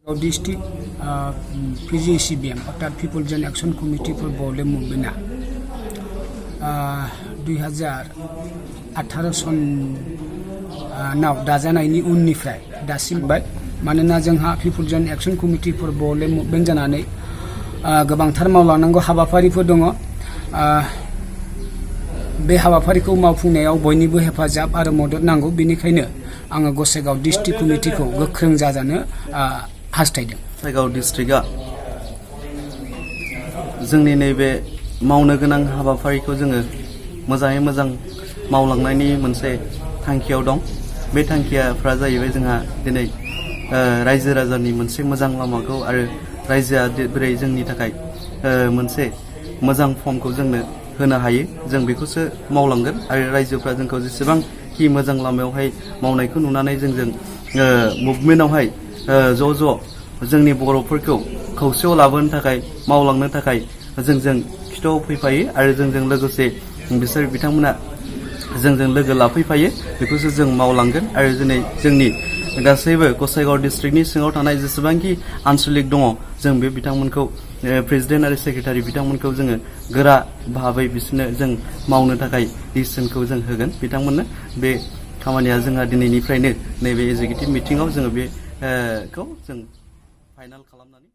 District PGCBM अर्थात People Gen Action Committee for Bole Movement 2018 सनाव दाजानायनि उननिफ्राय दासिमबो मानोना जोंहा People Gen Action Committee for Bole Movement जानानै गोबांथार मावलांनांगौ हाबाफारिफोर दङ बे हाबाफारिखौ मावफुंनायाव बयनिबो हेफाजाब आरो मदद नांगौ बेनिखायनो आङो गसाइगाव डिस्ट्रिक्ट कमिटिखौ गोख्रों जाजानो हास्थायदों। गसाइगाव डिस्ट्रिक्टआ जोंनि नैबे मावनो गोनां हाबाफारिखौ जोङो मोजाङै मोजां मावलांनायनि मोनसे थांखियाव दं। बे थांखियाफ्रा जाहैबाय जोंहा दिनै रायजो राजानि मोनसे मोजां लामाखौ आरो रायजोआ बोरै जोंनि थाखाय मोनसे मोजां फर्मखौ जोंनो होनो हायो जों बेखौसो मावलांगोन आरो रायजोफ्रा जोंखौ जेसेबांखि मोजां लामायावहाय मावनायखौ नुनानै जोंजों मुभमेन्टआवहाय ज' जोंनि बर'फोरखौ खौसेयाव लाबोनो थाखाय मावलांनो थाखाय जोंजों खिथायाव फैफायो आरो जोंजों लोगोसे बिसोर बिथांमोना जोंजों लोगो लाफैफायो बेखौसो जों मावलांगोन आरो दिनै जोंनि गासैबो गसाइगाव डिस्ट्रिक्टनि सिङाव थानाय जेसेबांखि आनसलिक दङ जों बे बिथांमोनखौ प्रेसिडेन्ट आरो सेक्रेटारि बिथांमोनखौ जोङो गोरा भाबै बिसोरनो जों मावनो थाखाय डिसिसनखौ जों होगोन बिथांमोननो बे खामानिया जोंहा दिनैनिफ्रायनो नैबे एग्जिकिउटिभ मिटिंआव जोङो बेखौ जों फाइनाल खालामनानै